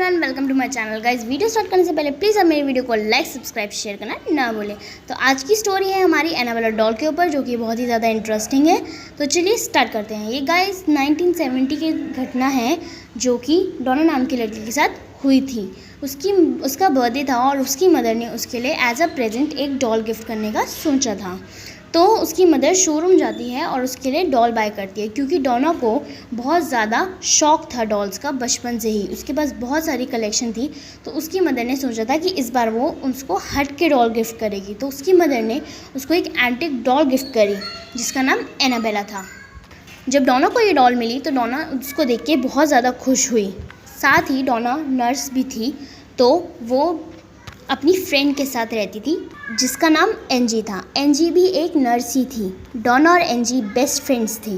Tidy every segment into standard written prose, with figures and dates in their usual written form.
Everyone, welcome to my channel. Guys, video start करने से पहले प्लीज़ आप मेरी वीडियो को लाइक, सब्सक्राइब, शेयर करना ना भूलें। तो आज की स्टोरी है हमारी एनाबेला डॉल के ऊपर, जो कि बहुत ही ज़्यादा इंटरेस्टिंग है। तो चलिए स्टार्ट करते हैं। ये गाइस 1970 की घटना है, जो कि डोना नाम की लड़की के साथ हुई थी। उसका बर्थडे था और उसकी मदर ने उसके लिए एज अ प्रेजेंट एक डॉल गिफ्ट करने का सोचा था। तो उसकी मदर शोरूम जाती है और उसके लिए डॉल बाय करती है, क्योंकि डोना को बहुत ज़्यादा शौक था डॉल्स का बचपन से ही। उसके पास बहुत सारी कलेक्शन थी। तो उसकी मदर ने सोचा था कि इस बार वो उसको हट के डॉल गिफ्ट करेगी। तो उसकी मदर ने उसको एक एंटिक डॉल गिफ्ट करी, जिसका नाम एनाबेला था। जब डोना को ये डॉल मिली तो डोना उसको देख के बहुत ज़्यादा खुश हुई। साथ ही डोना नर्स भी थी, तो वो अपनी फ्रेंड के साथ रहती थी, जिसका नाम एंजी था। एंजी भी एक नर्स ही थी। डोना और एंजी बेस्ट फ्रेंड्स थी।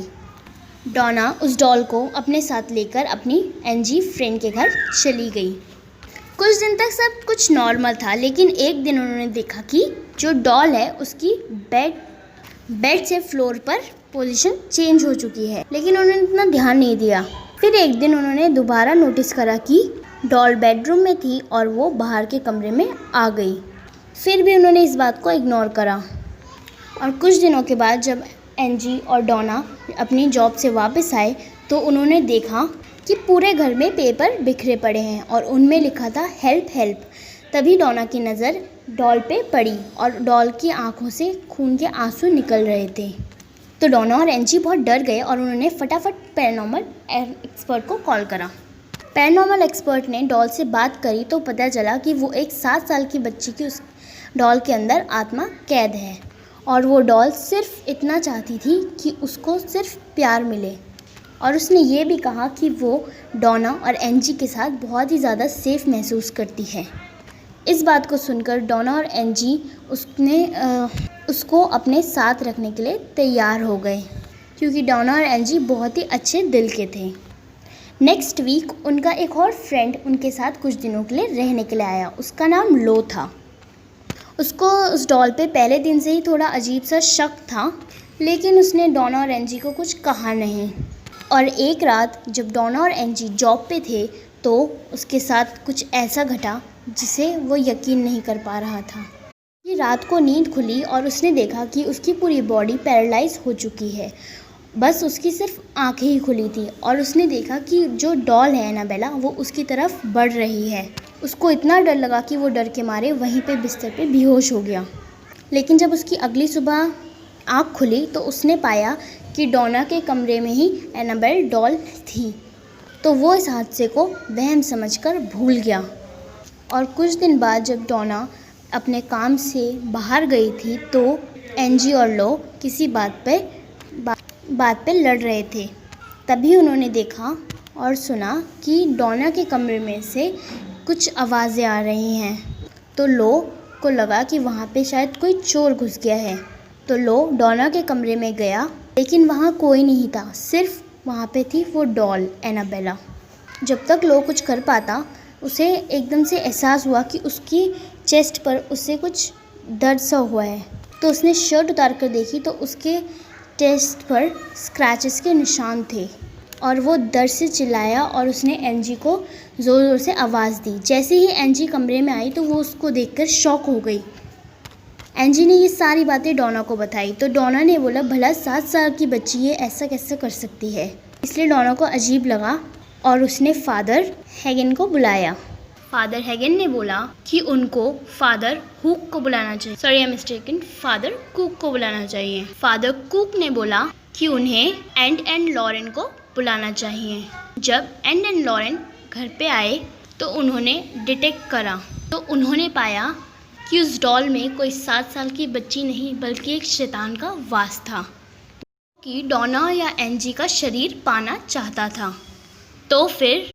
डोना उस डॉल को अपने साथ लेकर अपनी एंजी फ्रेंड के घर चली गई। कुछ दिन तक सब कुछ नॉर्मल था, लेकिन एक दिन उन्होंने देखा कि जो डॉल है उसकी बेड से फ्लोर पर पोजीशन चेंज हो चुकी है, लेकिन उन्होंने इतना ध्यान नहीं दिया। फिर एक दिन उन्होंने दोबारा नोटिस करा कि डॉल बेडरूम में थी और वो बाहर के कमरे में आ गई। फिर भी उन्होंने इस बात को इग्नोर करा। और कुछ दिनों के बाद जब एंजी और डोना अपनी जॉब से वापस आए, तो उन्होंने देखा कि पूरे घर में पेपर बिखरे पड़े हैं और उनमें लिखा था हेल्प हेल्प। तभी डोना की नज़र डॉल पे पड़ी और डॉल की आंखों से खून के आंसू निकल रहे थे। तो डोना और एंजी बहुत डर गए और उन्होंने फटाफट पैरानॉर्मल एक्सपर्ट को कॉल करा। पैरानॉर्मल एक्सपर्ट ने डॉल से बात करी तो पता चला कि वो एक 7 साल की बच्ची की उस डॉल के अंदर आत्मा कैद है, और वो डॉल सिर्फ इतना चाहती थी कि उसको सिर्फ प्यार मिले। और उसने ये भी कहा कि वो डोना और एंजी के साथ बहुत ही ज़्यादा सेफ महसूस करती है। इस बात को सुनकर डोना और एंजी उसको अपने साथ रखने के लिए तैयार हो गए, क्योंकि डोना और एंजी बहुत ही अच्छे दिल के थे। नेक्स्ट वीक उनका एक और फ्रेंड उनके साथ कुछ दिनों के लिए रहने के लिए आया। उसका नाम लो था। उसको उस डॉल पे पहले दिन से ही थोड़ा अजीब सा शक था, लेकिन उसने डोना और एंजी को कुछ कहा नहीं। और एक रात जब डोना और एंजी जॉब पे थे, तो उसके साथ कुछ ऐसा घटा जिसे वो यकीन नहीं कर पा रहा था। ये रात को नींद खुली और उसने देखा कि उसकी पूरी बॉडी पैरालाइज हो चुकी है, बस उसकी सिर्फ आंखें ही खुली थी। और उसने देखा कि जो डॉल है एनाबेला, वो उसकी तरफ बढ़ रही है। उसको इतना डर लगा कि वो डर के मारे वहीं पे बिस्तर पे बेहोश हो गया। लेकिन जब उसकी अगली सुबह आँख खुली तो उसने पाया कि डोना के कमरे में ही एनाबेल डॉल थी। तो वो इस हादसे को वहम समझकर भूल गया। और कुछ दिन बाद जब डोना अपने काम से बाहर गई थी, तो एंजी और लो किसी बात पे लड़ रहे थे। तभी उन्होंने देखा और सुना कि डोना के कमरे में से कुछ आवाज़ें आ रही हैं। तो लो को लगा कि वहाँ पे शायद कोई चोर घुस गया है। तो लो डोना के कमरे में गया, लेकिन वहाँ कोई नहीं था, सिर्फ वहाँ पे थी वो डॉल एनाबेला। जब तक लो कुछ कर पाता, उसे एकदम से एहसास हुआ कि उसकी चेस्ट पर उससे कुछ दर्द सा हुआ है। तो उसने शर्ट उतार कर देखी तो उसके चेस्ट पर स्क्रैचेस के निशान थे, और वो दर्द से चिल्लाया और उसने एंजी को ज़ोर ज़ोर से आवाज़ दी। जैसे ही एंजी कमरे में आई तो वो उसको देखकर शॉक हो गई। एंजी ने ये सारी बातें डोना को बताई। तो डोना ने बोला, भला 7 साल की बच्ची ये ऐसा कैसे कर सकती है। इसलिए डोना को अजीब लगा और उसने फादर हैगन को बुलाया। फादर हैगन ने बोला कि उनको फादर हुक को बुलाना चाहिए। Sorry, I am mistaken, father cook को बुलाना चाहिए। फादर कुक ने बोला कि उन्हें एंड लॉरेन को बुलाना चाहिए। जब एंड लॉरेन घर पे आए तो उन्होंने डिटेक्ट करा, तो उन्होंने पाया कि उस डॉल में कोई 7 साल की बच्ची नहीं, बल्कि एक शैतान का वास था, कि डोना या एंजी का शरीर पाना चाहता था। तो फिर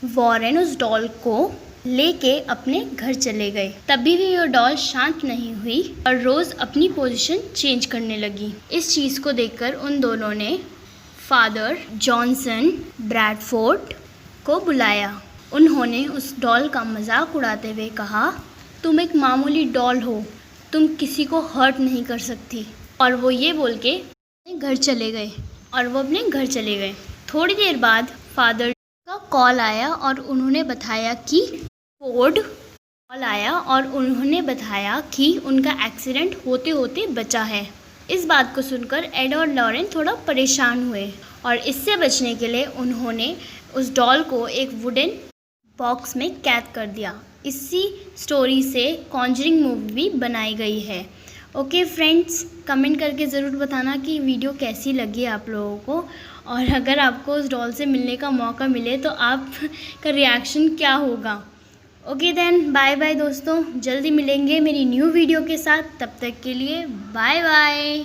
वॉरेन उस डॉल को लेके अपने घर चले गए। तभी भी वो डॉल शांत नहीं हुई और रोज़ अपनी पोजीशन चेंज करने लगी। इस चीज़ को देखकर उन दोनों ने फादर जॉनसन ब्रैडफोर्ड को बुलाया। उन्होंने उस डॉल का मजाक उड़ाते हुए कहा, तुम एक मामूली डॉल हो, तुम किसी को हर्ट नहीं कर सकती। और वो ये बोल के अपने घर चले गए। थोड़ी देर बाद फादर का कॉल आया और उन्होंने बताया कि उनका एक्सीडेंट होते होते बचा है। इस बात को सुनकर एड और लॉरेन थोड़ा परेशान हुए और इससे बचने के लिए उन्होंने उस डॉल को एक वुडन बॉक्स में कैद कर दिया। इसी स्टोरी से कॉन्जरिंग मूवी भी बनाई गई है। ओके फ्रेंड्स, कमेंट करके ज़रूर बताना कि वीडियो कैसी लगी आप लोगों को, और अगर आपको उस डॉल से मिलने का मौका मिले तो आपका रिएक्शन क्या होगा। ओके देन, बाय बाय दोस्तों, जल्दी मिलेंगे मेरी न्यू वीडियो के साथ। तब तक के लिए बाय बाय।